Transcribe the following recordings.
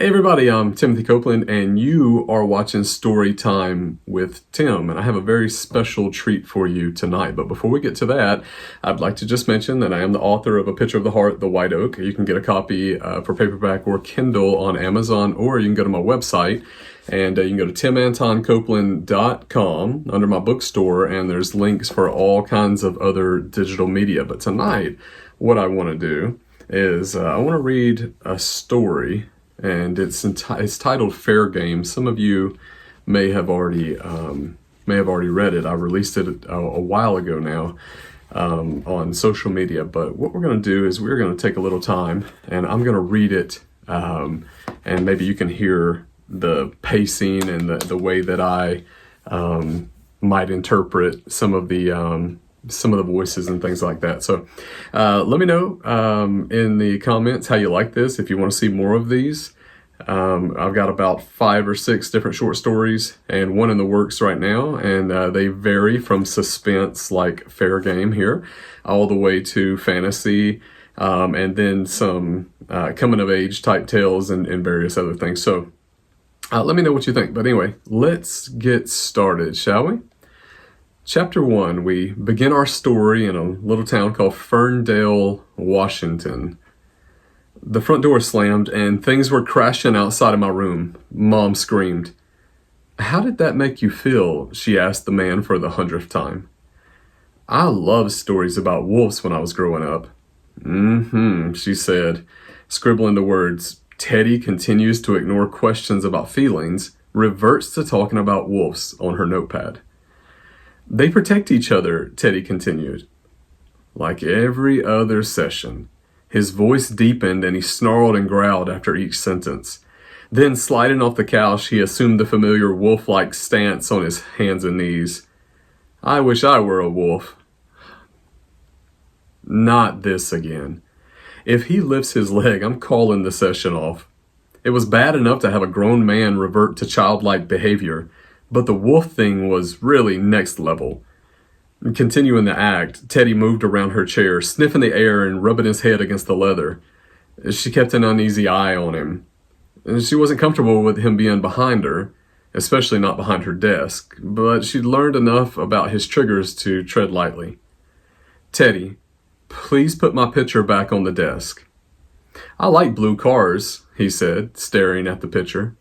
Hey everybody, I'm Timothy Copeland and you are watching Story Time with Tim, and I have a very special treat for you tonight. But before we get to that, I'd like to just mention that I am the author of A Picture of the Heart, The White Oak. You can get a copy for paperback or Kindle on Amazon, or you can go to my website and you can go to timantoncopeland.com under my bookstore, and there's links for all kinds of other digital media. But tonight, what I want to do is I want to read a story, and it's titled Fair Game. Some of you may have already read it. I released it a while ago now on social media. But what we're going to do is we're going to take a little time, and I'm going to read it, and maybe you can hear the pacing and the way that I might interpret some of the voices and things like that. So let me know in the comments how you like this, if you want to see more of these. I've got about 5 or 6 different short stories and one in the works right now, and they vary from suspense like Fair Game here all the way to fantasy, and then some coming of age type tales and various other things. So let me know what you think. But anyway, let's get started, shall we? Chapter 1, we begin our story in a little town called Ferndale, Washington. The front door slammed and things were crashing outside of my room. Mom screamed. "How did that make you feel?" she asked the man for the 100th time. "I loved stories about wolves when I was growing up." She said, scribbling the words. Teddy continues to ignore questions about feelings, reverts to talking about wolves on her notepad. "They protect each other," Teddy continued. Like every other session, his voice deepened and he snarled and growled after each sentence. Then, sliding off the couch, he assumed the familiar wolf-like stance on his hands and knees. "I wish I were a wolf." Not this again. If he lifts his leg, I'm calling the session off. It was bad enough to have a grown man revert to childlike behavior, but the wolf thing was really next level. Continuing the act, Teddy moved around her chair, sniffing the air and rubbing his head against the leather. She kept an uneasy eye on him. She wasn't comfortable with him being behind her, especially not behind her desk, but she'd learned enough about his triggers to tread lightly. "Teddy, please put my picture back on the desk." "I like blue cars," he said, staring at the picture.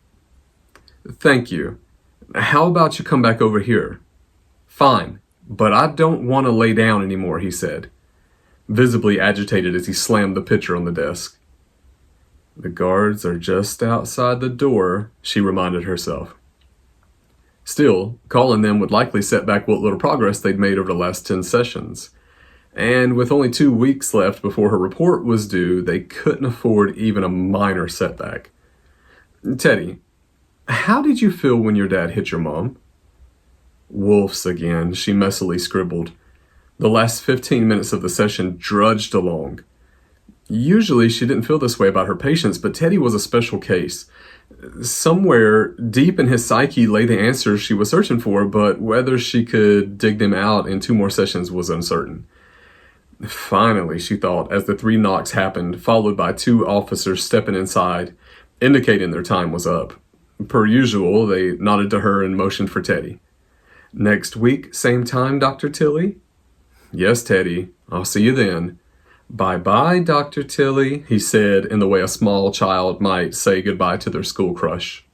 "Thank you. How about you come back over here?" "Fine, but I don't want to lay down anymore," he said, visibly agitated as he slammed the picture on the desk. "The guards are just outside the door," she reminded herself. Still, calling them would likely set back what little progress they'd made over the last 10 sessions. And with only 2 weeks left before her report was due, they couldn't afford even a minor setback. "Teddy, how did you feel when your dad hit your mom?" "Wolves again," she messily scribbled. The last 15 minutes of the session drudged along. Usually she didn't feel this way about her patients, but Teddy was a special case. Somewhere deep in his psyche lay the answers she was searching for, but whether she could dig them out in 2 more sessions was uncertain. Finally, she thought, as the 3 knocks happened, followed by 2 officers stepping inside, indicating their time was up. Per usual, they nodded to her and motioned for Teddy. "Next week, same time, Dr. Tilly?" "Yes, Teddy. I'll see you then." "Bye-bye, Dr. Tilly," he said in the way a small child might say goodbye to their school crush.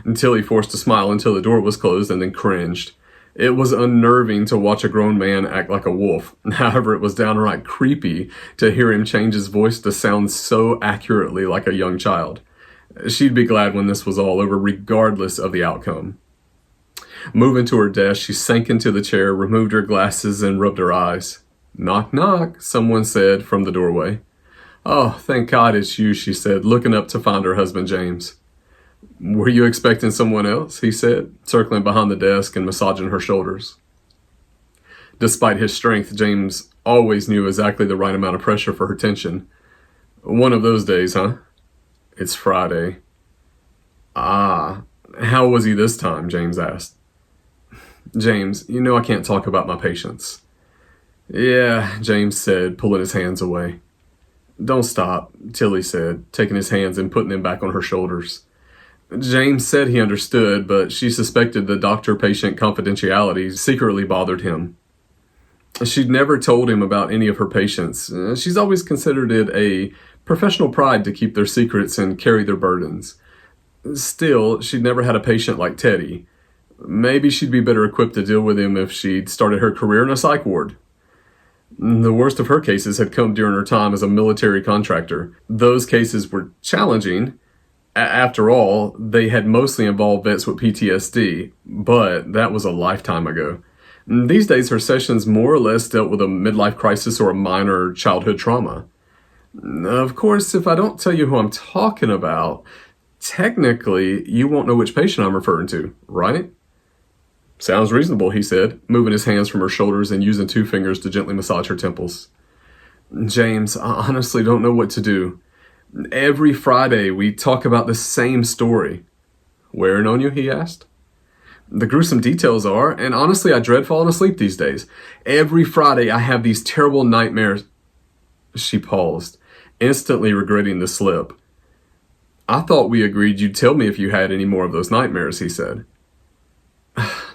And Tilly forced a smile until the door was closed and then cringed. It was unnerving to watch a grown man act like a wolf. However, it was downright creepy to hear him change his voice to sound so accurately like a young child. She'd be glad when this was all over, regardless of the outcome. Moving to her desk, she sank into the chair, removed her glasses, and rubbed her eyes. "Knock, knock," someone said from the doorway. "Oh, thank God it's you," she said, looking up to find her husband, James. "Were you expecting someone else?" he said, circling behind the desk and massaging her shoulders. Despite his strength, James always knew exactly the right amount of pressure for her tension. "One of those days, huh?" "It's Friday." "Ah, how was he this time?" James asked. "James, you know I can't talk about my patients." "Yeah," James said, pulling his hands away. Don't stop, Tilly said, taking his hands and putting them back on her shoulders. James said he understood, but she suspected the doctor-patient confidentiality secretly bothered him. She'd never told him about any of her patients. She's always considered it a professional pride to keep their secrets and carry their burdens. Still, she'd never had a patient like Teddy. Maybe she'd be better equipped to deal with him if she'd started her career in a psych ward. The worst of her cases had come during her time as a military contractor. Those cases were challenging. After all, they had mostly involved vets with PTSD, but that was a lifetime ago. These days, her sessions more or less dealt with a midlife crisis or a minor childhood trauma. Of course, if I don't tell you who I'm talking about, technically, you won't know which patient I'm referring to, right? Sounds reasonable, he said, moving his hands from her shoulders and using 2 fingers to gently massage her temples. James, I honestly don't know what to do. Every Friday, we talk about the same story. Wearing on you, he asked. The gruesome details are, and honestly, I dread falling asleep these days. Every Friday, I have these terrible nightmares. She paused, instantly regretting the slip. I thought we agreed you'd tell me if you had any more of those nightmares, he said.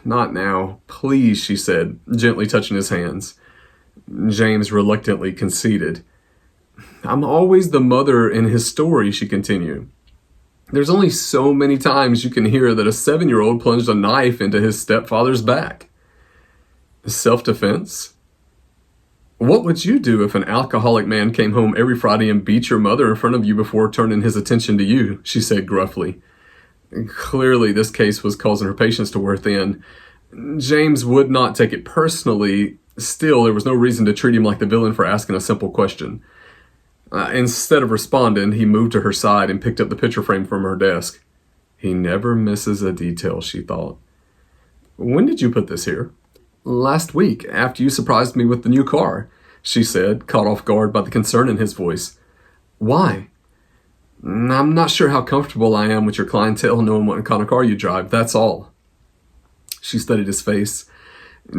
Not now, please, she said, gently touching his hands. James reluctantly conceded. I'm always the mother in his story, she continued. There's only so many times you can hear that a 7-year-old plunged a knife into his stepfather's back. Self-defense? What would you do if an alcoholic man came home every Friday and beat your mother in front of you before turning his attention to you? She said gruffly. Clearly, this case was causing her patience to wear thin. James would not take it personally. Still, there was no reason to treat him like the villain for asking a simple question. Instead of responding, he moved to her side and picked up the picture frame from her desk. He never misses a detail, she thought. When did you put this here? Last week, after you surprised me with the new car, she said, caught off guard by the concern in his voice. Why? I'm not sure how comfortable I am with your clientele knowing what kind of car you drive, that's all. She studied his face.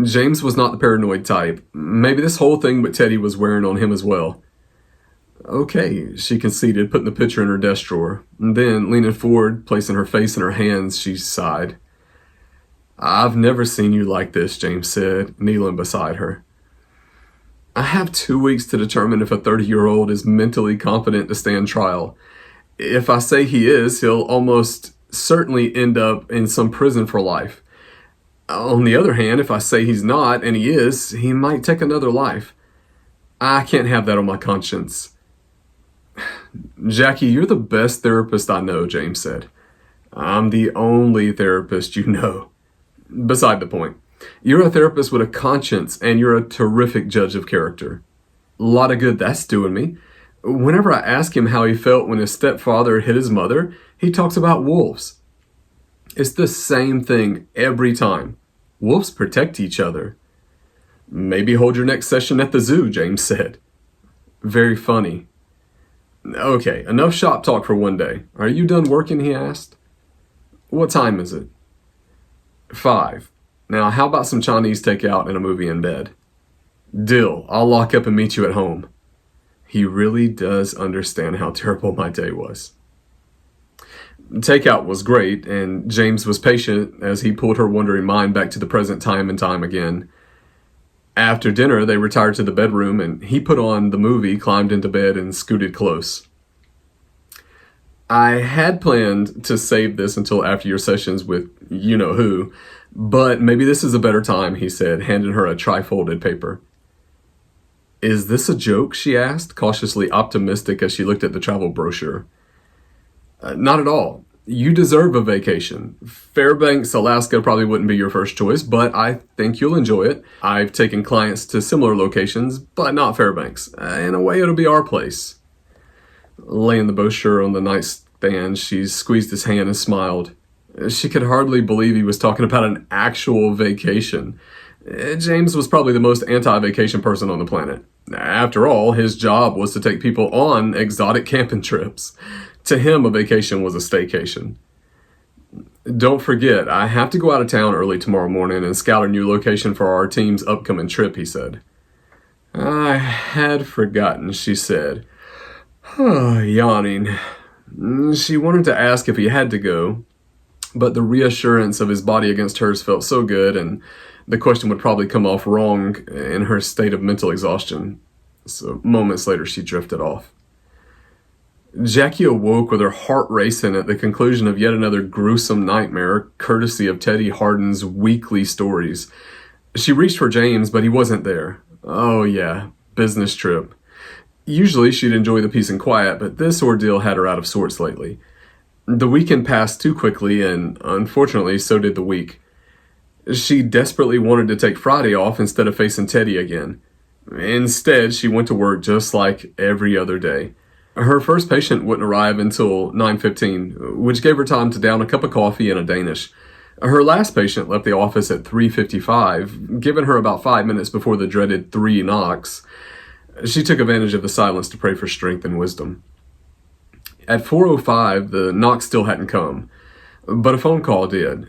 James was not the paranoid type. Maybe this whole thing with Teddy was wearing on him as well. Okay, she conceded, putting the picture in her desk drawer. And then, leaning forward, placing her face in her hands, she sighed. I've never seen you like this, James said, kneeling beside her. I have 2 weeks to determine if a 30-year-old is mentally competent to stand trial. If I say he is, he'll almost certainly end up in some prison for life. On the other hand, if I say he's not, and he is, he might take another life. I can't have that on my conscience. Jackie, you're the best therapist I know, James said. I'm the only therapist you know. Beside the point, you're a therapist with a conscience, and you're a terrific judge of character. A lot of good that's doing me. Whenever I ask him how he felt when his stepfather hit his mother, he talks about wolves. It's the same thing every time. Wolves protect each other. Maybe hold your next session at the zoo, James said. Very funny. Okay, enough shop talk for one day. Are you done working, he asked. What time is it? 5. Now, how about some Chinese takeout and a movie in bed? Deal. I'll lock up and meet you at home. He really does understand how terrible my day was. Takeout was great, and James was patient as he pulled her wandering mind back to the present time and time again. After dinner, they retired to the bedroom, and he put on the movie, climbed into bed, and scooted close. I had planned to save this until after your sessions with you-know-who, but maybe this is a better time, he said, handing her a tri-folded paper. Is this a joke, she asked, cautiously optimistic as she looked at the travel brochure. Not at all. You deserve a vacation. Fairbanks, Alaska probably wouldn't be your first choice, but I think you'll enjoy it. I've taken clients to similar locations, but not Fairbanks. In a way, it'll be our place. Laying the brochure on the nightstand, she squeezed his hand and smiled. She could hardly believe he was talking about an actual vacation. James was probably the most anti-vacation person on the planet. After all, his job was to take people on exotic camping trips. To him, a vacation was a staycation. Don't forget, I have to go out of town early tomorrow morning and scout a new location for our team's upcoming trip, he said. I had forgotten, she said. Yawning. She wanted to ask if he had to go, but the reassurance of his body against hers felt so good, and the question would probably come off wrong in her state of mental exhaustion. So moments later, she drifted off. Jackie awoke with her heart racing at the conclusion of yet another gruesome nightmare, courtesy of Teddy Hardin's weekly stories. She reached for James, but he wasn't there. Oh yeah, business trip. Usually she'd enjoy the peace and quiet, but this ordeal had her out of sorts lately. The weekend passed too quickly, and unfortunately, so did the week. She desperately wanted to take Friday off instead of facing Teddy again. Instead, she went to work just like every other day. Her first patient wouldn't arrive until 9:15, which gave her time to down a cup of coffee and a Danish. Her last patient left the office at 3:55, giving her about 5 minutes before the dreaded 3 knocks. She took advantage of the silence to pray for strength and wisdom. At 4:05, the knock still hadn't come, but a phone call did.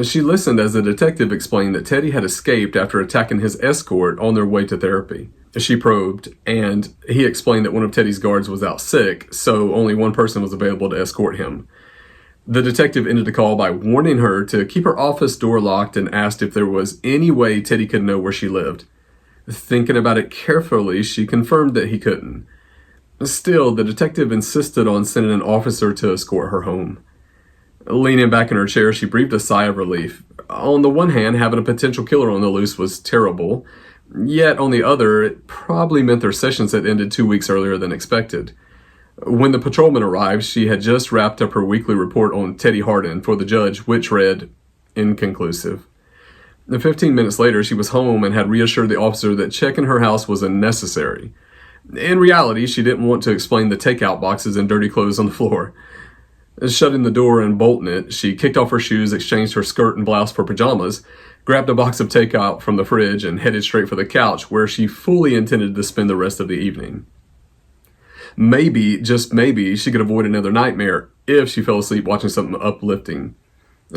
She listened as the detective explained that Teddy had escaped after attacking his escort on their way to therapy. She probed, and he explained that one of Teddy's guards was out sick, so only one person was available to escort him. The detective ended the call by warning her to keep her office door locked and asked if there was any way Teddy could know where she lived. Thinking about it carefully, she confirmed that he couldn't. Still, the detective insisted on sending an officer to escort her home. Leaning back in her chair, she breathed a sigh of relief. On the one hand, having a potential killer on the loose was terrible. Yet, on the other, it probably meant their sessions had ended 2 weeks earlier than expected. When the patrolman arrived, she had just wrapped up her weekly report on Teddy Hardin for the judge, which read, inconclusive. 15 minutes later, she was home and had reassured the officer that checking her house was unnecessary. In reality, she didn't want to explain the takeout boxes and dirty clothes on the floor. Shutting the door and bolting it, she kicked off her shoes, exchanged her skirt and blouse for pajamas, grabbed a box of takeout from the fridge, and headed straight for the couch, where she fully intended to spend the rest of the evening. Maybe, just maybe, she could avoid another nightmare if she fell asleep watching something uplifting.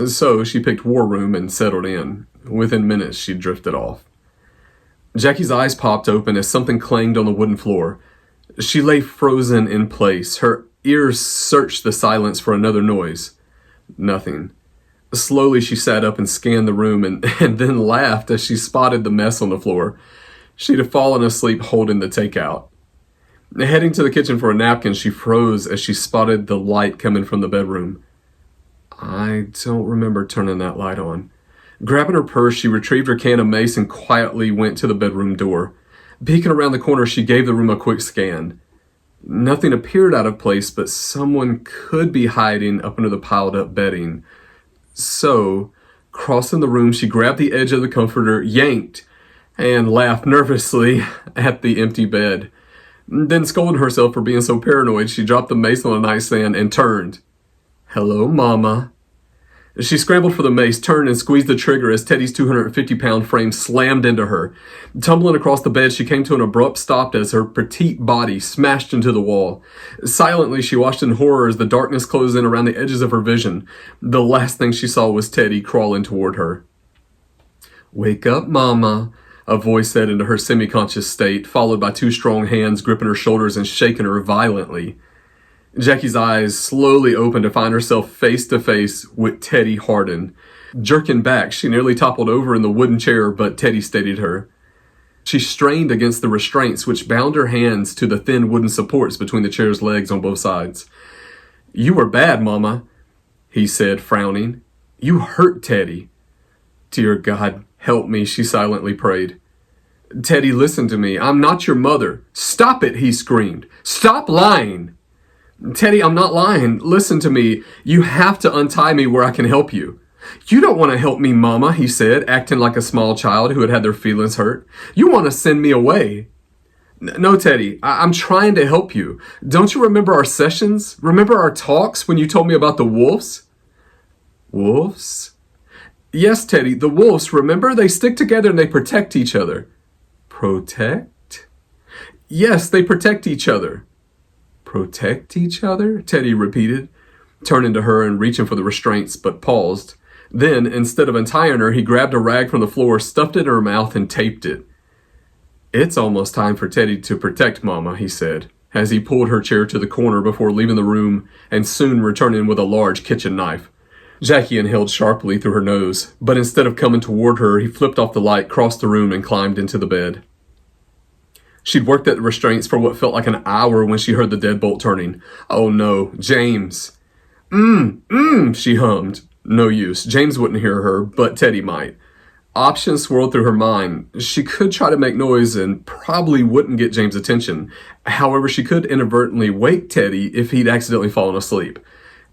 So she picked War Room and settled in. Within minutes, she drifted off. Jackie's eyes popped open as something clanged on the wooden floor. She lay frozen in place. Her ears searched the silence for another noise. Nothing. Slowly, she sat up and scanned the room and then laughed as she spotted the mess on the floor. She'd have fallen asleep holding the takeout. Heading to the kitchen for a napkin, she froze as she spotted the light coming from the bedroom. I don't remember turning that light on. Grabbing her purse, she retrieved her can of mace and quietly went to the bedroom door. Peeking around the corner, she gave the room a quick scan. Nothing appeared out of place, but someone could be hiding up under the piled-up bedding. So, crossing the room, she grabbed the edge of the comforter, yanked, and laughed nervously at the empty bed. Then, scolding herself for being so paranoid, she dropped the mace on the nightstand and turned. Hello, Mama. She scrambled for the mace, turned, and squeezed the trigger as Teddy's 250-pound frame slammed into her. Tumbling across the bed, she came to an abrupt stop as her petite body smashed into the wall. Silently, she watched in horror as the darkness closed in around the edges of her vision. The last thing she saw was Teddy crawling toward her. Wake up, Mama, a voice said into her semi-conscious state, followed by 2 strong hands gripping her shoulders and shaking her violently. Jackie's eyes slowly opened to find herself face to face with Teddy Hardin. Jerking back, she nearly toppled over in the wooden chair, but Teddy steadied her. She strained against the restraints which bound her hands to the thin wooden supports between the chair's legs on both sides. You were bad, Mama, he said, frowning. You hurt Teddy. Dear God, help me, she silently prayed. Teddy, listen to me. I'm not your mother. Stop it, he screamed. Stop lying. Teddy, I'm not lying. Listen to me. You have to untie me where I can help you. You don't want to help me, Mama, he said, acting like a small child who had had their feelings hurt. You want to send me away. No, Teddy, I'm trying to help you. Don't you remember our sessions? Remember our talks when you told me about the wolves? Wolves? Yes, Teddy, the wolves, remember? They stick together and they protect each other. Protect? Yes, they protect each other. Protect each other? Teddy repeated, turning to her and reaching for the restraints, but paused. Then, instead of untying her, he grabbed a rag from the floor, stuffed it in her mouth, and taped it. It's almost time for Teddy to protect Mama, he said. as he pulled her chair to the corner before leaving the room and soon returning with a large kitchen knife. Jackie inhaled sharply through her nose, but instead of coming toward her, he flipped off the light, crossed the room, and climbed into the bed. She'd worked at the restraints for what felt like an hour when she heard the deadbolt turning. Oh no, James. She hummed. No use. James wouldn't hear her, but Teddy might. Options swirled through her mind. She could try to make noise and probably wouldn't get James' attention. However, she could inadvertently wake Teddy if he'd accidentally fallen asleep.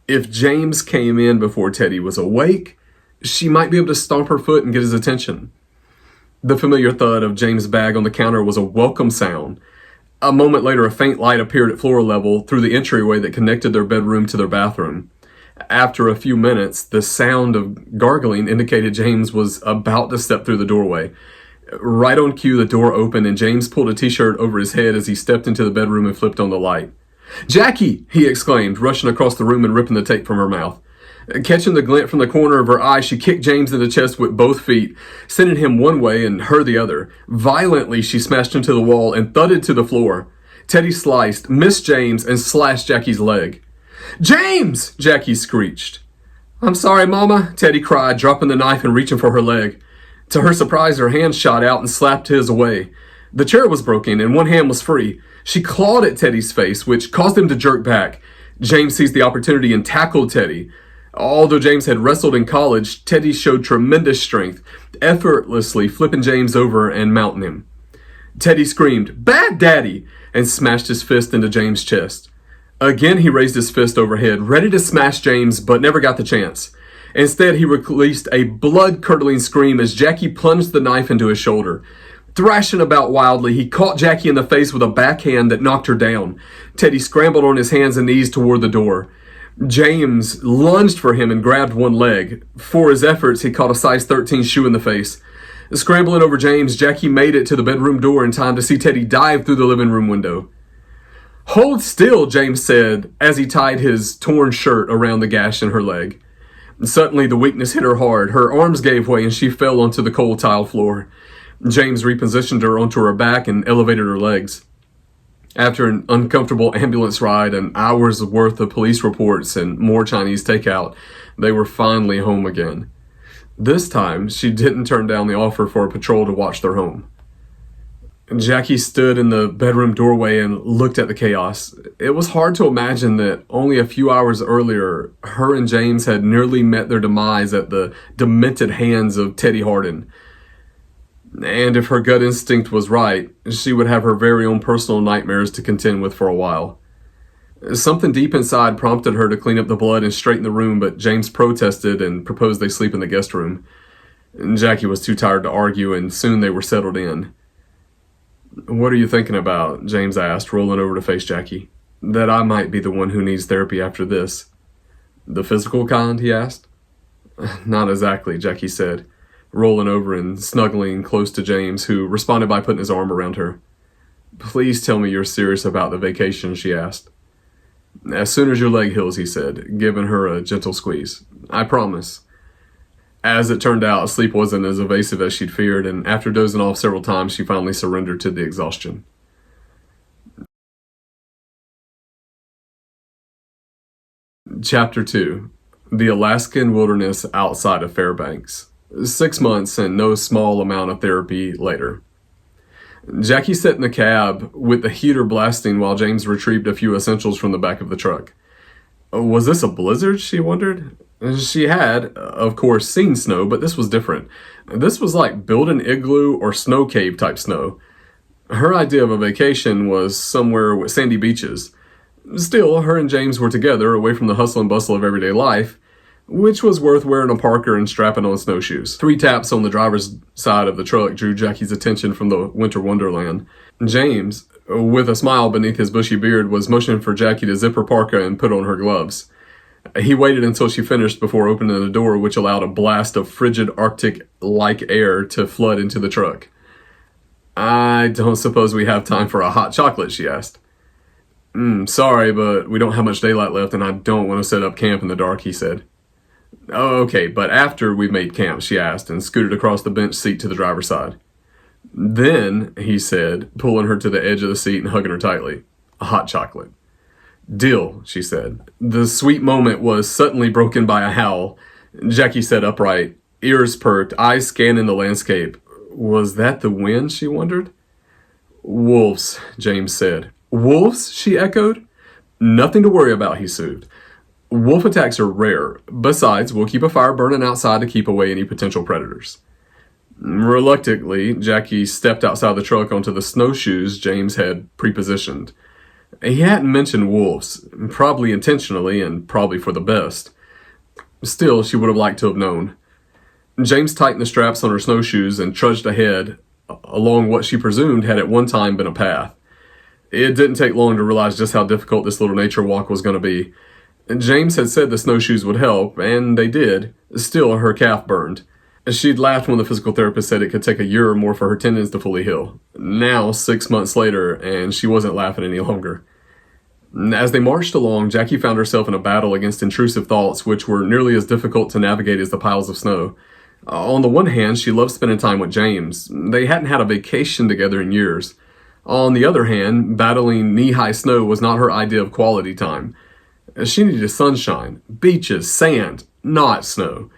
If James came in before Teddy was awake, she might be able to stomp her foot and get his attention. The familiar thud of James' bag on the counter was a welcome sound. A moment later, a faint light appeared at floor level through the entryway that connected their bedroom to their bathroom. After a few minutes, the sound of gargling indicated James was about to step through the doorway. Right on cue, the door opened and James pulled a t-shirt over his head as he stepped into the bedroom and flipped on the light. "Jackie!" he exclaimed, rushing across the room and ripping the tape from her mouth. Catching the glint from the corner of her eye, she kicked James in the chest with both feet, sending him one way and her the other. Violently, she smashed him to the wall and thudded to the floor. Teddy sliced, missed James, and slashed Jackie's leg. "James!" Jackie screeched. "I'm sorry, Mama," Teddy cried, dropping the knife and reaching for her leg. To her surprise, her hand shot out and slapped his away. The chair was broken and one hand was free. She clawed at Teddy's face, which caused him to jerk back. James seized the opportunity and tackled Teddy. Although James had wrestled in college, Teddy showed tremendous strength, effortlessly flipping James over and mounting him. Teddy screamed, "Bad Daddy!" and smashed his fist into James' chest. Again, he raised his fist overhead, ready to smash James, but never got the chance. Instead, he released a blood-curdling scream as Jackie plunged the knife into his shoulder. Thrashing about wildly, he caught Jackie in the face with a backhand that knocked her down. Teddy scrambled on his hands and knees toward the door. James lunged for him and grabbed one leg. For his efforts, he caught a size 13 shoe in the face. Scrambling over James, Jackie made it to the bedroom door in time to see Teddy dive through the living room window. "Hold still," James said as he tied his torn shirt around the gash in her leg. Suddenly, the weakness hit her hard. Her arms gave way and she fell onto the cold tile floor. James repositioned her onto her back and elevated her legs. After an uncomfortable ambulance ride and hours worth of police reports and more Chinese takeout, they were finally home again. This time, she didn't turn down the offer for a patrol to watch their home. Jackie stood in the bedroom doorway and looked at the chaos. It was hard to imagine that only a few hours earlier, her and James had nearly met their demise at the demented hands of Teddy Hardin. And if her gut instinct was right, she would have her very own personal nightmares to contend with for a while. Something deep inside prompted her to clean up the blood and straighten the room, but James protested and proposed they sleep in the guest room. Jackie was too tired to argue, and soon they were settled in. "What are you thinking about?" James asked, rolling over to face Jackie. "That I might be the one who needs therapy after this." "The physical kind?" he asked. "Not exactly," Jackie said, rolling over and snuggling close to James, who responded by putting his arm around her. "Please tell me you're serious about the vacation," she asked. "As soon as your leg heals," he said, giving her a gentle squeeze. "I promise." As it turned out, sleep wasn't as evasive as she'd feared, and after dozing off several times, she finally surrendered to the exhaustion. Chapter 2. The Alaskan Wilderness Outside of Fairbanks. 6 months and no small amount of therapy later. Jackie sat in the cab with the heater blasting while James retrieved a few essentials from the back of the truck. Was this a blizzard, she wondered? She had, of course, seen snow, but this was different. This was like build an igloo or snow cave type snow. Her idea of a vacation was somewhere with sandy beaches. Still, her and James were together, away from the hustle and bustle of everyday life, which was worth wearing a parka and strapping on snowshoes. 3 taps on the driver's side of the truck drew Jackie's attention from the winter wonderland. James, with a smile beneath his bushy beard, was motioning for Jackie to zip her parka and put on her gloves. He waited until she finished before opening the door, which allowed a blast of frigid Arctic-like air to flood into the truck. "I don't suppose we have time for a hot chocolate?" she asked. Sorry, but we don't have much daylight left and I don't want to set up camp in the dark," he said. "Oh, okay, but after we've made camp," she asked, and scooted across the bench seat to the driver's side. "Then," he said, pulling her to the edge of the seat and hugging her tightly, hot chocolate. Deal, she said. The sweet moment was suddenly broken by a howl. Jackie sat upright, ears perked, eyes scanning the landscape. Was that the wind, she wondered? Wolves, James said. Wolves, she echoed. Nothing to worry about, he soothed. Wolf attacks are rare. Besides, we'll keep a fire burning outside to keep away any potential predators. Reluctantly, Jackie stepped outside the truck onto the snowshoes James had prepositioned. He hadn't mentioned wolves, probably intentionally and probably for the best. Still, she would have liked to have known. James tightened the straps on her snowshoes and trudged ahead along what she presumed had at one time been a path. It didn't take long to realize just how difficult this little nature walk was going to be. James had said the snowshoes would help, and they did. Still, her calf burned. She'd laughed when the physical therapist said it could take a year or more for her tendons to fully heal. Now, 6 months later, and she wasn't laughing any longer. As they marched along, Jackie found herself in a battle against intrusive thoughts which were nearly as difficult to navigate as the piles of snow. On the one hand, she loved spending time with James. They hadn't had a vacation together in years. On the other hand, battling knee-high snow was not her idea of quality time. She needed sunshine, beaches, sand, not snow.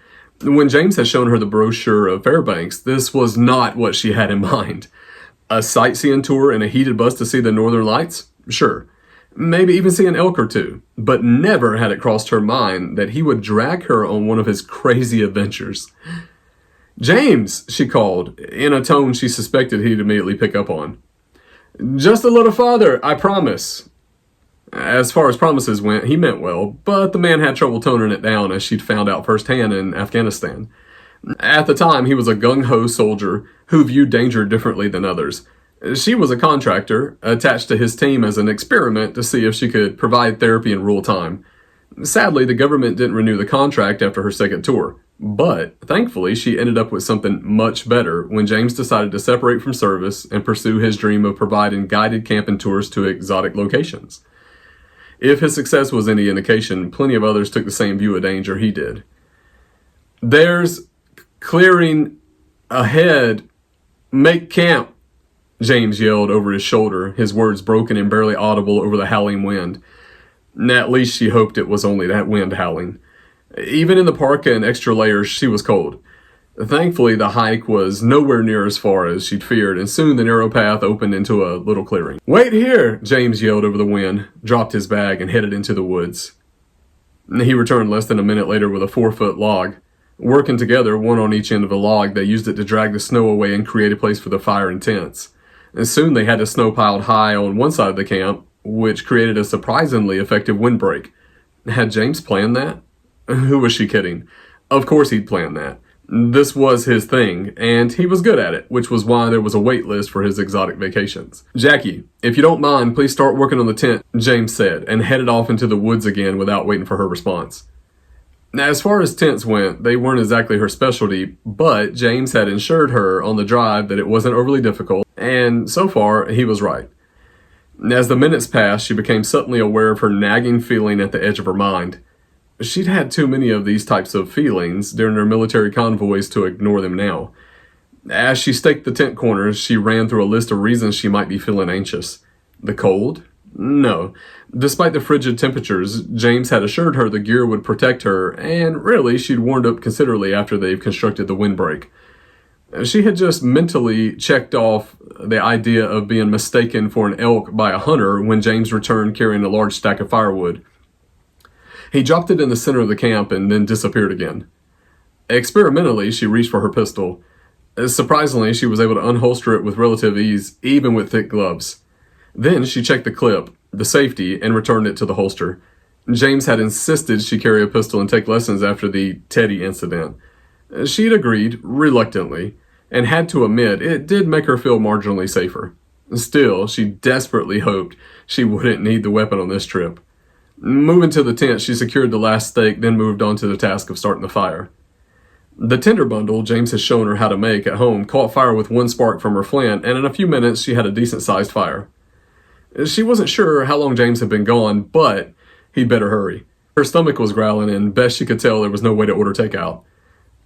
When James had shown her the brochure of Fairbanks, this was not what she had in mind. A sightseeing tour in a heated bus to see the northern lights? Sure. Maybe even see an elk or two. But never had it crossed her mind that he would drag her on one of his crazy adventures. James, she called, in a tone she suspected he'd immediately pick up on. Just a little farther, I promise. As far as promises went, he meant well, but the man had trouble toning it down as she'd found out firsthand in Afghanistan. At the time, he was a gung-ho soldier who viewed danger differently than others. She was a contractor, attached to his team as an experiment to see if she could provide therapy in real time. Sadly, the government didn't renew the contract after her second tour, but thankfully she ended up with something much better when James decided to separate from service and pursue his dream of providing guided camping tours to exotic locations. If his success was any indication, plenty of others took the same view of danger he did. There's clearing ahead. Make camp, James yelled over his shoulder, his words broken and barely audible over the howling wind. At least she hoped it was only that wind howling. Even in the parka and extra layers, she was cold. Thankfully, the hike was nowhere near as far as she'd feared, and soon the narrow path opened into a little clearing. Wait here, James yelled over the wind, dropped his bag, and headed into the woods. He returned less than a minute later with a 4-foot log. Working together, one on each end of the log, they used it to drag the snow away and create a place for the fire and tents. And soon they had the snow piled high on one side of the camp, which created a surprisingly effective windbreak. Had James planned that? Who was she kidding? Of course he'd planned that. This was his thing, and he was good at it, which was why there was a wait list for his exotic vacations. Jackie, if you don't mind, please start working on the tent, James said, and headed off into the woods again without waiting for her response. Now, as far as tents went, they weren't exactly her specialty, but James had assured her on the drive that it wasn't overly difficult, and so far, he was right. As the minutes passed, she became suddenly aware of her nagging feeling at the edge of her mind. She'd had too many of these types of feelings during her military convoys to ignore them now. As she staked the tent corners, she ran through a list of reasons she might be feeling anxious. The cold? No. Despite the frigid temperatures, James had assured her the gear would protect her, and really, she'd warmed up considerably after they've constructed the windbreak. She had just mentally checked off the idea of being mistaken for an elk by a hunter when James returned carrying a large stack of firewood. He dropped it in the center of the camp and then disappeared again. Experimentally, she reached for her pistol. Surprisingly, she was able to unholster it with relative ease, even with thick gloves. Then she checked the clip, the safety, and returned it to the holster. James had insisted she carry a pistol and take lessons after the Teddy incident. She'd agreed, reluctantly, and had to admit it did make her feel marginally safer. Still, she desperately hoped she wouldn't need the weapon on this trip. Moving to the tent, she secured the last stake, then moved on to the task of starting the fire. The tinder bundle James had shown her how to make at home caught fire with one spark from her flint, and in a few minutes she had a decent-sized fire. She wasn't sure how long James had been gone, but he'd better hurry. Her stomach was growling, and best she could tell there was no way to order takeout.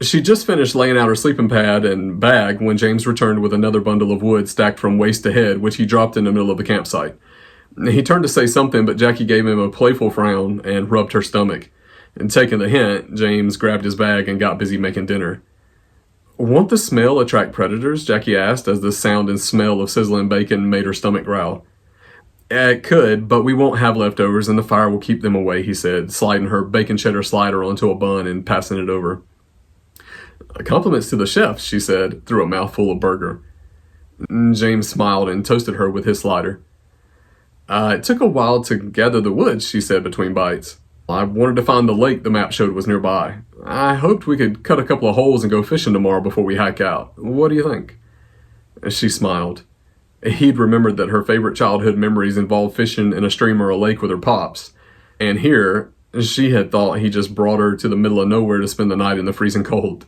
She'd just finished laying out her sleeping pad and bag when James returned with another bundle of wood stacked from waist to head, which he dropped in the middle of the campsite. He turned to say something, but Jackie gave him a playful frown and rubbed her stomach. And taking the hint, James grabbed his bag and got busy making dinner. "Won't the smell attract predators?" Jackie asked, as the sound and smell of sizzling bacon made her stomach growl. "It could, but we won't have leftovers, and the fire will keep them away," he said, sliding her bacon cheddar slider onto a bun and passing it over. "Compliments to the chef," she said, through a mouthful of burger. James smiled and toasted her with his slider. "It took a while to gather the wood," she said between bites. "I wanted to find the lake the map showed was nearby. I hoped we could cut a couple of holes and go fishing tomorrow before we hike out. What do you think?" She smiled. He'd remembered that her favorite childhood memories involved fishing in a stream or a lake with her pops. And here, she had thought he just brought her to the middle of nowhere to spend the night in the freezing cold.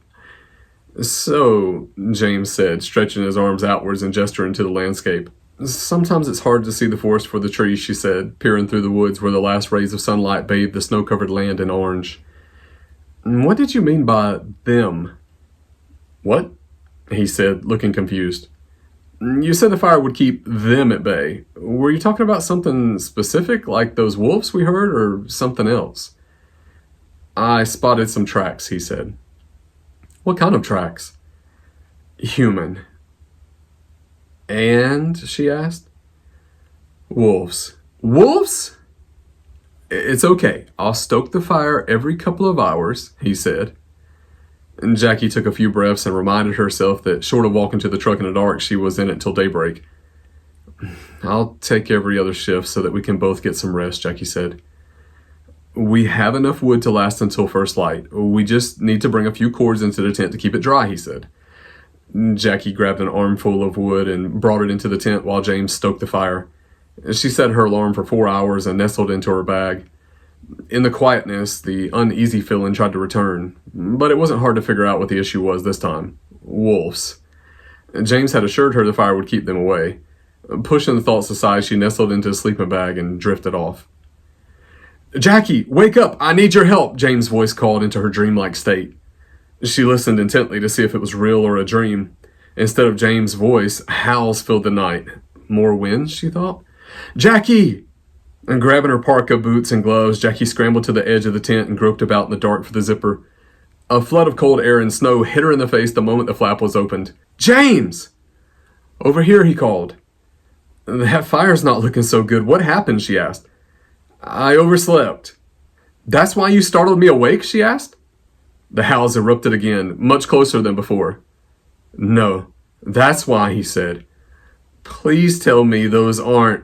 "So," James said, stretching his arms outwards and gesturing to the landscape. "Sometimes it's hard to see the forest for the trees," she said, peering through the woods where the last rays of sunlight bathed the snow-covered land in orange. "What did you mean by them?" "What?" he said, looking confused. "You said the fire would keep them at bay. Were you talking about something specific, like those wolves we heard, or something else?" "I spotted some tracks," he said. "What kind of tracks?" "Human." "And?" she asked. "Wolves." "Wolves?" "It's okay. I'll stoke the fire every couple of hours," he said. And Jackie took a few breaths and reminded herself that short of walking to the truck in the dark, she was in it till daybreak. "I'll take every other shift so that we can both get some rest," Jackie said. "We have enough wood to last until first light. We just need to bring a few cords into the tent to keep it dry," he said. Jackie grabbed an armful of wood and brought it into the tent while James stoked the fire. She set her alarm for 4 hours and nestled into her bag. In the quietness, the uneasy feeling tried to return, but it wasn't hard to figure out what the issue was this time. Wolves. James had assured her the fire would keep them away. Pushing the thoughts aside, she nestled into a sleeping bag and drifted off. "Jackie, wake up! I need your help!" James' voice called into her dreamlike state. She listened intently to see if it was real or a dream. Instead of James' voice, howls filled the night. More wind, she thought. "Jackie!" And grabbing her parka, boots, and gloves, Jackie scrambled to the edge of the tent and groped about in the dark for the zipper. A flood of cold air and snow hit her in the face the moment the flap was opened. "James!" "Over here," he called. "That fire's not looking so good. What happened?" she asked. "I overslept." "That's why you startled me awake?" she asked. The howls erupted again, much closer than before. "No, that's why," he said. "Please tell me those aren't..."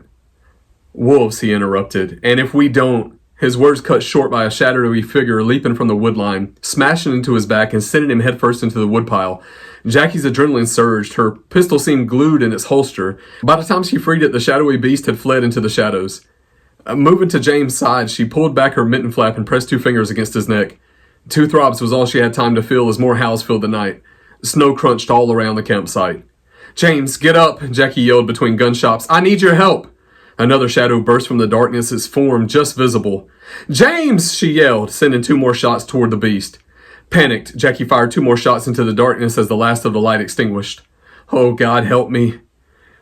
"Wolves," he interrupted, "and if we don't..." His words cut short by a shadowy figure leaping from the woodline, smashing into his back and sending him headfirst into the woodpile. Jackie's adrenaline surged. Her pistol seemed glued in its holster. By the time she freed it, the shadowy beast had fled into the shadows. Moving to James' side, she pulled back her mitten flap and pressed 2 fingers against his neck. 2 throbs was all she had time to feel as more howls filled the night. Snow crunched all around the campsite. "James, get up!" Jackie yelled between gunshots. "I need your help!" Another shadow burst from the darkness, its form just visible. "James!" she yelled, sending 2 more shots toward the beast. Panicked, Jackie fired 2 more shots into the darkness as the last of the light extinguished. "Oh, God, help me."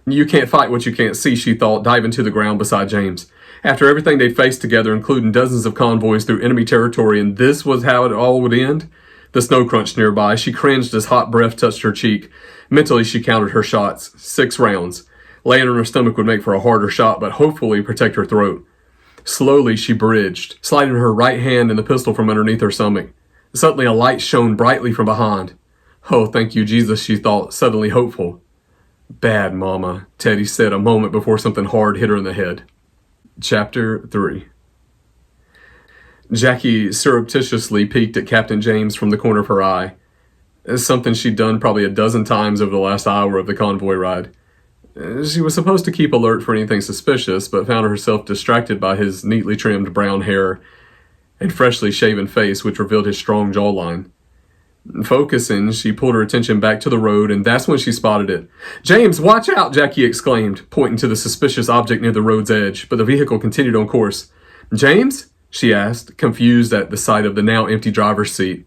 "You can't fight what you can't see," she thought, diving to the ground beside James. After everything they'd faced together, including dozens of convoys through enemy territory, and this was how it all would end? The snow crunched nearby. She cringed as hot breath touched her cheek. Mentally, she counted her shots. 6 rounds. Laying on her stomach would make for a harder shot, but hopefully protect her throat. Slowly, she bridged, sliding her right hand and the pistol from underneath her stomach. Suddenly, a light shone brightly from behind. "Oh, thank you, Jesus," she thought, suddenly hopeful. "Bad mama," Teddy said a moment before something hard hit her in the head. Chapter 3. Jackie surreptitiously peeked at Captain James from the corner of her eye. Something she'd done probably a dozen times over the last hour of the convoy ride. She was supposed to keep alert for anything suspicious, but found herself distracted by his neatly trimmed brown hair and freshly shaven face, which revealed his strong jawline. Focusing, she pulled her attention back to the road, and that's when she spotted it. "James, watch out!" Jackie exclaimed, pointing to the suspicious object near the road's edge, but the vehicle continued on course. "James?" she asked, confused at the sight of the now empty driver's seat.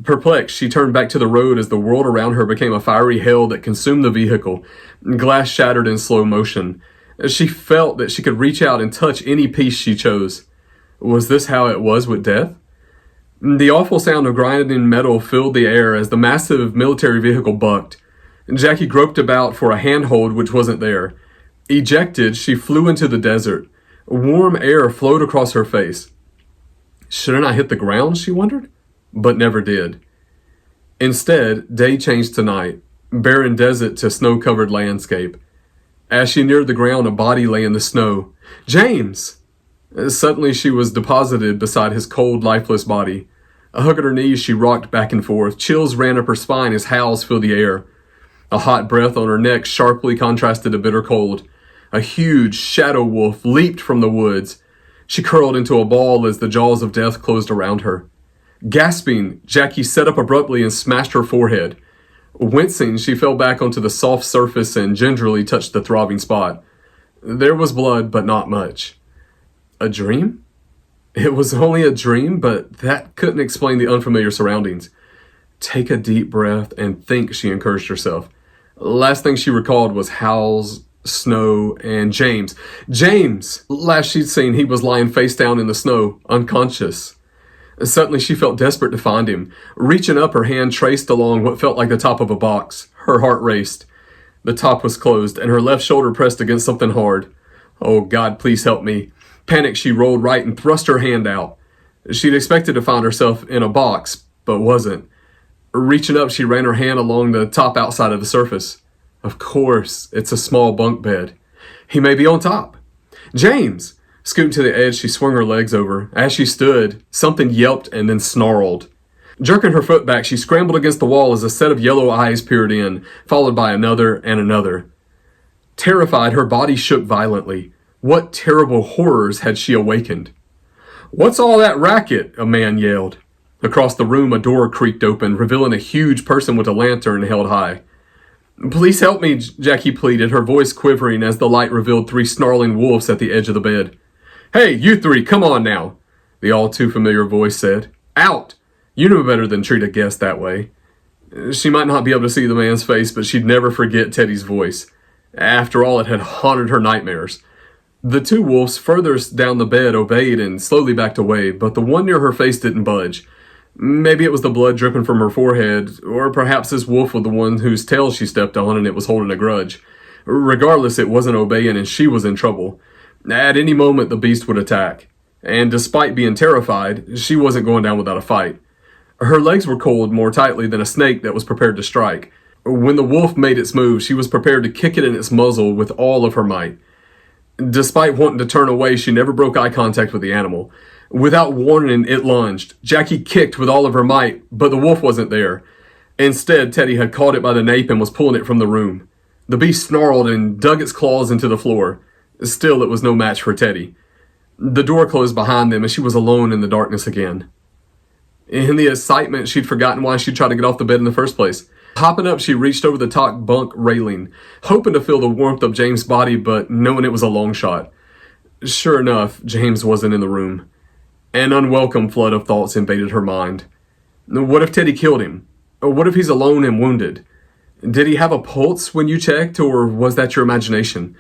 Perplexed, she turned back to the road as the world around her became a fiery hell that consumed the vehicle. Glass shattered in slow motion. She felt that she could reach out and touch any piece she chose. Was this how it was with death? The awful sound of grinding metal filled the air as the massive military vehicle bucked. Jackie groped about for a handhold which wasn't there. Ejected, she flew into the desert. Warm air flowed across her face. Shouldn't I hit the ground, she wondered, but never did. Instead, day changed to night, barren desert to snow-covered landscape. As she neared the ground, a body lay in the snow. James! Suddenly she was deposited beside his cold, lifeless body. A hug at her knees, she rocked back and forth. Chills ran up her spine as howls filled the air. A hot breath on her neck sharply contrasted to bitter cold. A huge shadow wolf leaped from the woods. She curled into a ball as the jaws of death closed around her. Gasping, Jackie sat up abruptly and smashed her forehead. Wincing, she fell back onto the soft surface and gingerly touched the throbbing spot. There was blood, but not much. A dream? It was only a dream, but that couldn't explain the unfamiliar surroundings. Take a deep breath and think, she encouraged herself. Last thing she recalled was howls, snow, and James. James! Last she'd seen, he was lying face down in the snow, unconscious. Suddenly she felt desperate to find him. Reaching up, her hand traced along what felt like the top of a box. Her heart raced. The top was closed, and her left shoulder pressed against something hard. Oh, God, please help me. Panicked, she rolled right and thrust her hand out. She'd expected to find herself in a box, but wasn't. Reaching up, she ran her hand along the top outside of the surface. Of course, it's a small bunk bed. He may be on top. James! Scooting to the edge, she swung her legs over. As she stood, something yelped and then snarled. Jerking her foot back, she scrambled against the wall as a set of yellow eyes peered in, followed by another and another. Terrified, her body shook violently. What terrible horrors had she awakened? What's all that racket? A man yelled. Across the room, a door creaked open, revealing a huge person with a lantern held high. Please help me, Jackie pleaded, her voice quivering as the light revealed 3 snarling wolves at the edge of the bed. Hey, you 3, come on now, the all-too-familiar voice said. Out! You know better than treat a guest that way. She might not be able to see the man's face, but she'd never forget Teddy's voice. After all, it had haunted her nightmares. The 2 wolves furthest down the bed obeyed and slowly backed away, but the one near her face didn't budge. Maybe it was the blood dripping from her forehead, or perhaps this wolf was the one whose tail she stepped on and it was holding a grudge. Regardless, it wasn't obeying and she was in trouble. At any moment, the beast would attack. And despite being terrified, she wasn't going down without a fight. Her legs were coiled more tightly than a snake that was prepared to strike. When the wolf made its move, she was prepared to kick it in its muzzle with all of her might. Despite wanting to turn away, she never broke eye contact with the animal. Without warning, it lunged. Jackie kicked with all of her might, but the wolf wasn't there. Instead, Teddy had caught it by the nape and was pulling it from the room. The beast snarled and dug its claws into the floor. Still, it was no match for Teddy. The door closed behind them and she was alone in the darkness again. In the excitement, she'd forgotten why she'd tried to get off the bed in the first place. Hopping up, she reached over the top bunk railing, hoping to feel the warmth of James' body, but knowing it was a long shot. Sure enough, James wasn't in the room. An unwelcome flood of thoughts invaded her mind. What if Teddy killed him? What if he's alone and wounded? Did he have a pulse when you checked, or was that your imagination?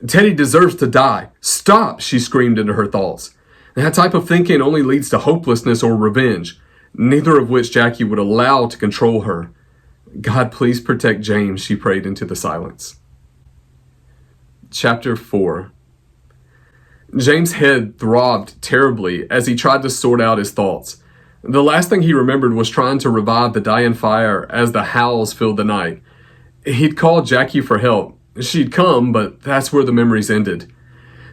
Teddy deserves to die. Stop, she screamed into her thoughts. That type of thinking only leads to hopelessness or revenge, neither of which Jackie would allow to control her. God, please protect James, she prayed into the silence. Chapter 4. James' head throbbed terribly as he tried to sort out his thoughts. The last thing he remembered was trying to revive the dying fire as the howls filled the night. He'd called Jackie for help. She'd come, but that's where the memories ended.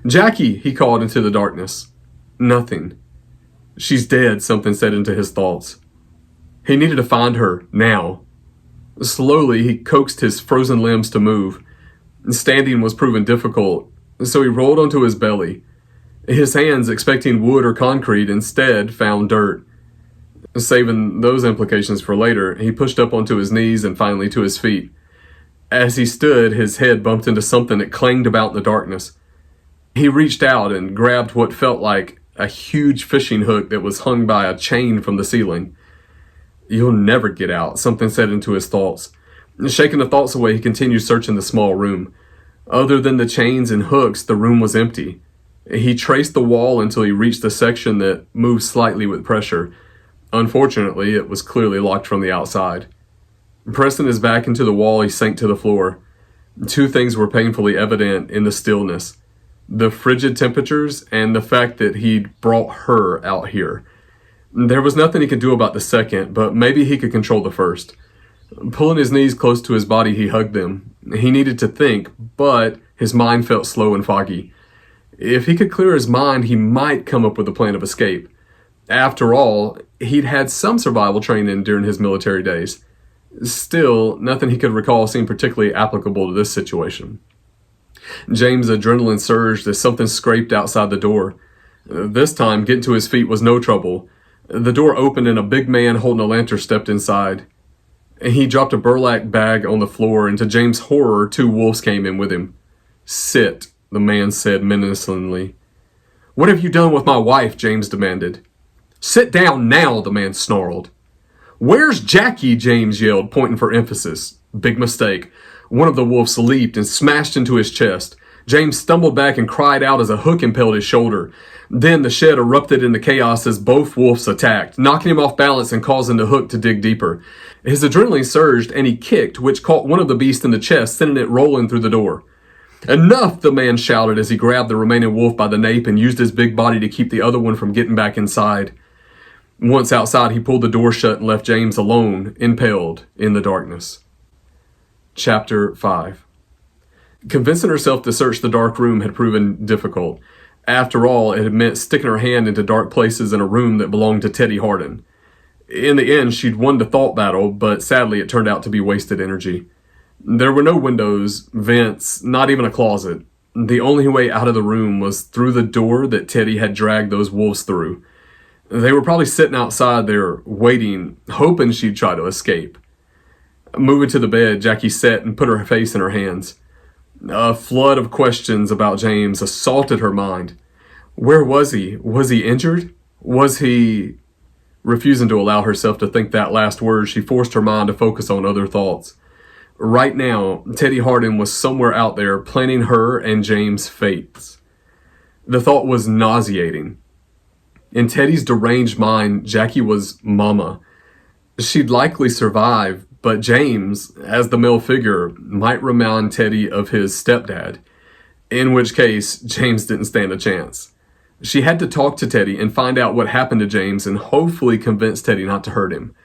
Jackie, he called into the darkness. Nothing. She's dead, something said into his thoughts. He needed to find her, now. Slowly, he coaxed his frozen limbs to move. Standing was proving difficult, so he rolled onto his belly. His hands, expecting wood or concrete, instead found dirt. Saving those implications for later, he pushed up onto his knees and finally to his feet. As he stood, his head bumped into something that clanged about in the darkness. He reached out and grabbed what felt like a huge fishing hook that was hung by a chain from the ceiling. You'll never get out, something said into his thoughts. Shaking the thoughts away, he continued searching the small room. Other than the chains and hooks, the room was empty. He traced the wall until he reached the section that moved slightly with pressure. Unfortunately, it was clearly locked from the outside. Pressing his back into the wall, he sank to the floor. Two things were painfully evident in the stillness: the frigid temperatures and the fact that he'd brought her out here. There was nothing he could do about the second, but maybe he could control the first. Pulling his knees close to his body, he hugged them. He needed to think, but his mind felt slow and foggy. If he could clear his mind, he might come up with a plan of escape. After all, he'd had some survival training during his military days. Still, nothing he could recall seemed particularly applicable to this situation. James' adrenaline surged as something scraped outside the door. This time, getting to his feet was no trouble. The door opened and a big man holding a lantern stepped inside. He dropped a burlap bag on the floor, and to James' horror, two wolves came in with him. "Sit," the man said menacingly. "What have you done with my wife?" James demanded. "Sit down now," the man snarled. "Where's Jackie?" James yelled, pointing for emphasis. Big mistake. One of the wolves leaped and smashed into his chest. James stumbled back and cried out as a hook impaled his shoulder. Then the shed erupted into chaos as both wolves attacked, knocking him off balance and causing the hook to dig deeper. His adrenaline surged and he kicked, which caught one of the beasts in the chest, sending it rolling through the door. "Enough!" the man shouted as he grabbed the remaining wolf by the nape and used his big body to keep the other one from getting back inside. Once outside, he pulled the door shut and left James alone, impaled in the darkness. Chapter 5. Convincing herself to search the dark room had proven difficult. After all, it had meant sticking her hand into dark places in a room that belonged to Teddy Hardin. In the end, she'd won the thought battle, but sadly it turned out to be wasted energy. There were no windows, vents, not even a closet. The only way out of the room was through the door that Teddy had dragged those wolves through. They were probably sitting outside there, waiting, hoping she'd try to escape. Moving to the bed, Jackie sat and put her face in her hands. A flood of questions about James assaulted her mind. Where was he? Was he injured? Was he... Refusing to allow herself to think that last word, she forced her mind to focus on other thoughts. Right now, Teddy Hardin was somewhere out there planning her and James' fates. The thought was nauseating. In Teddy's deranged mind, Jackie was Mama. She'd likely survive, but James, as the male figure, might remind Teddy of his stepdad, in which case James didn't stand a chance. She had to talk to Teddy and find out what happened to James and hopefully convince Teddy not to hurt him.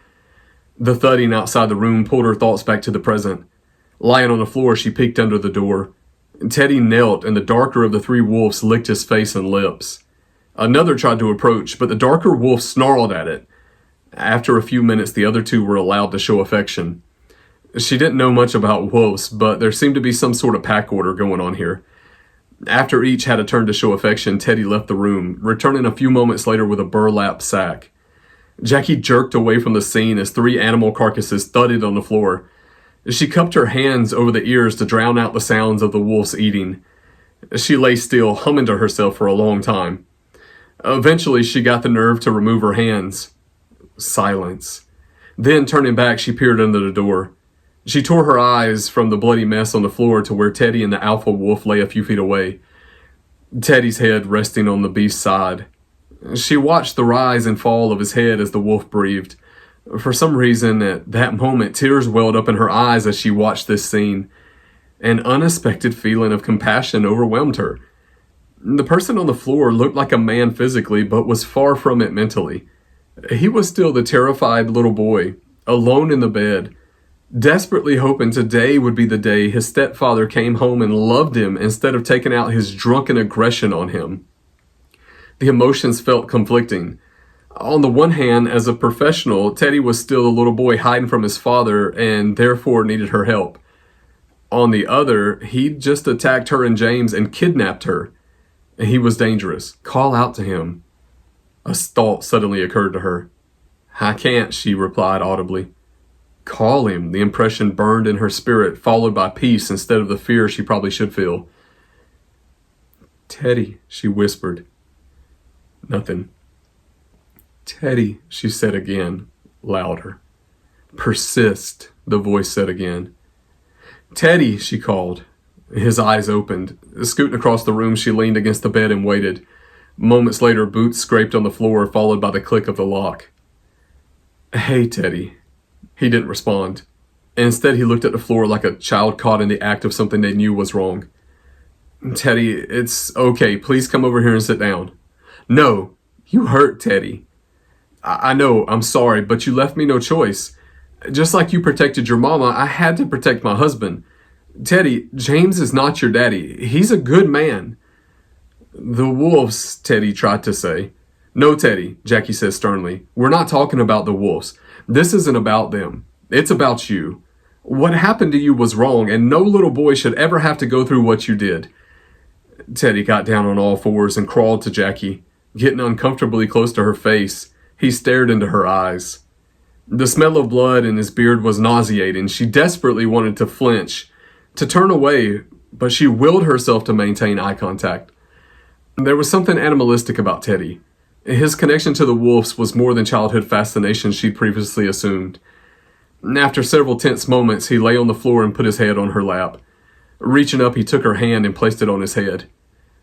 The thudding outside the room pulled her thoughts back to the present. Lying on the floor, she peeked under the door. Teddy knelt, and the darker of the three wolves licked his face and lips. Another tried to approach, but the darker wolf snarled at it. After a few minutes, the other two were allowed to show affection. She didn't know much about wolves, but there seemed to be some sort of pack order going on here. After each had a turn to show affection, Teddy left the room, returning a few moments later with a burlap sack. Jackie jerked away from the scene as three animal carcasses thudded on the floor. She cupped her hands over the ears to drown out the sounds of the wolves eating. She lay still, humming to herself for a long time. Eventually, she got the nerve to remove her hands. Silence. Then, turning back, she peered under the door. She tore her eyes from the bloody mess on the floor to where Teddy and the alpha wolf lay a few feet away, Teddy's head resting on the beast's side. She watched the rise and fall of his head as the wolf breathed. For some reason, at that moment, tears welled up in her eyes as she watched this scene. An unexpected feeling of compassion overwhelmed her. The person on the floor looked like a man physically, but was far from it mentally. He was still the terrified little boy, alone in the bed, desperately hoping today would be the day his stepfather came home and loved him instead of taking out his drunken aggression on him. The emotions felt conflicting. On the one hand, as a professional, Teddy was still a little boy hiding from his father and therefore needed her help. On the other, he'd just attacked her and James and kidnapped her. He was dangerous. Call out to him. A thought suddenly occurred to her. I can't, she replied audibly. Call him. The impression burned in her spirit, followed by peace instead of the fear she probably should feel. Teddy, she whispered. Nothing. Teddy, she said again, louder. Persist, the voice said again. Teddy, she called. His eyes opened. Scooting across the room, she leaned against the bed and waited. Moments later, boots scraped on the floor, followed by the click of the lock. "Hey, Teddy." He didn't respond. Instead, he looked at the floor like a child caught in the act of something they knew was wrong. "Teddy, it's okay. Please come over here and sit down." "No, you hurt Teddy." I know, I'm sorry, but you left me no choice. Just like you protected your mama, I had to protect my husband. Teddy, James is not your daddy. He's a good man." "The wolves," Teddy tried to say. "No, Teddy," Jackie says sternly. "We're not talking about the wolves. This isn't about them. It's about you. What happened to you was wrong, and no little boy should ever have to go through what you did." Teddy got down on all fours and crawled to Jackie. Getting uncomfortably close to her face, he stared into her eyes. The smell of blood in his beard was nauseating. She desperately wanted to flinch, to turn away, but she willed herself to maintain eye contact. There was something animalistic about Teddy. His connection to the wolves was more than childhood fascination she'd previously assumed. After several tense moments, he lay on the floor and put his head on her lap. Reaching up, he took her hand and placed it on his head.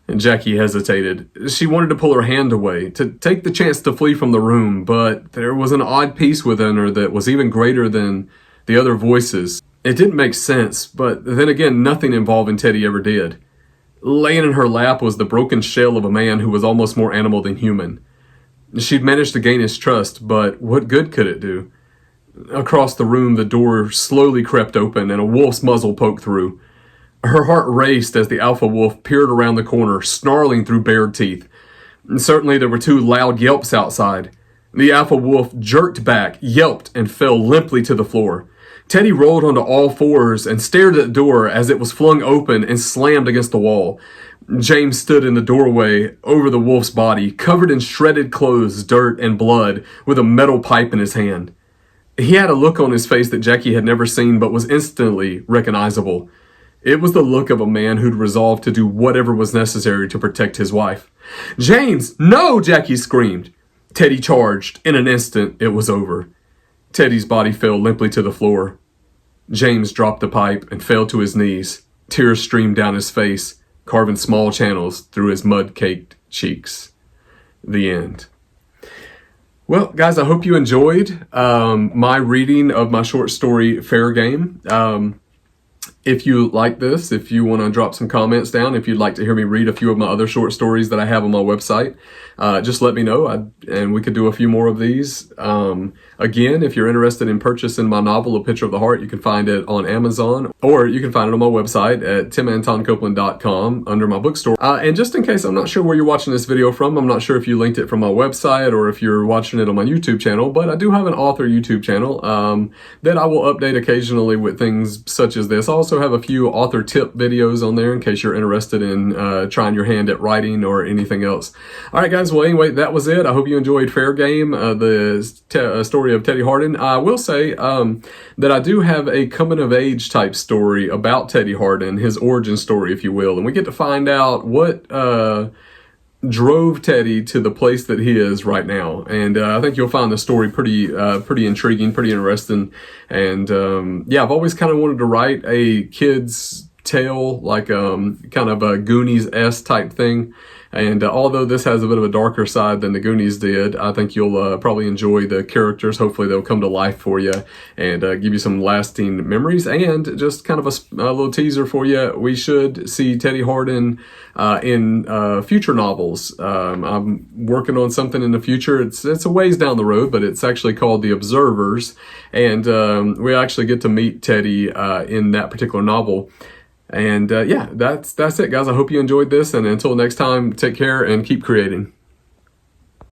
And Jackie hesitated. She wanted to pull her hand away, to take the chance to flee from the room, but there was an odd peace within her that was even greater than the other voices. It didn't make sense, but then again, nothing involving Teddy ever did. Laying in her lap was the broken shell of a man who was almost more animal than human. She'd managed to gain his trust, but what good could it do? Across the room, the door slowly crept open and a wolf's muzzle poked through. Her heart raced as the alpha wolf peered around the corner, snarling through bared teeth. And certainly there were 2 loud yelps outside. The alpha wolf jerked back, yelped, and fell limply to the floor. Teddy rolled onto all fours and stared at the door as it was flung open and slammed against the wall. James stood in the doorway over the wolf's body, covered in shredded clothes, dirt, and blood, with a metal pipe in his hand. He had a look on his face that Jackie had never seen but was instantly recognizable. It was the look of a man who'd resolved to do whatever was necessary to protect his wife. "James, no!" Jackie screamed. Teddy charged. In an instant, it was over. Teddy's body fell limply to the floor. James dropped the pipe and fell to his knees. Tears streamed down his face, carving small channels through his mud-caked cheeks. The end. Well, guys, I hope you enjoyed my reading of my short story, Fair Game. If you like this, if you want to drop some comments down, if you'd like to hear me read a few of my other short stories that I have on my website, just let me know, and we could do a few more of these. Again, if you're interested in purchasing my novel, A Picture of the Heart, you can find it on Amazon, or you can find it on my website at timantoncopeland.com under my bookstore. And just in case I'm not sure where you're watching this video from, I'm not sure if you linked it from my website or if you're watching it on my YouTube channel, but I do have an author YouTube channel that I will update occasionally with things such as this. I also have a few author tip videos on there in case you're interested in trying your hand at writing or anything else. All right, guys. Well, anyway, that was it. I hope you enjoyed Fair Game, the story of Teddy Hardin. I will say that I do have a coming-of-age type story about Teddy Hardin, his origin story, if you will, and we get to find out what drove Teddy to the place that he is right now. And I think you'll find the story pretty intriguing, pretty interesting. And yeah, I've always kind of wanted to write a kid's tale, like kind of a Goonies-esque type thing. And although this has a bit of a darker side than the Goonies did, I think you'll probably enjoy the characters. Hopefully they'll come to life for you and give you some lasting memories. And just kind of a little teaser for you, we should see Teddy Hardin in future novels. I'm working on something in the future. It's a ways down the road, but it's actually called The Observers. And we actually get to meet Teddy in that particular novel. And yeah, that's it, guys. I hope you enjoyed this. And until next time, take care and keep creating.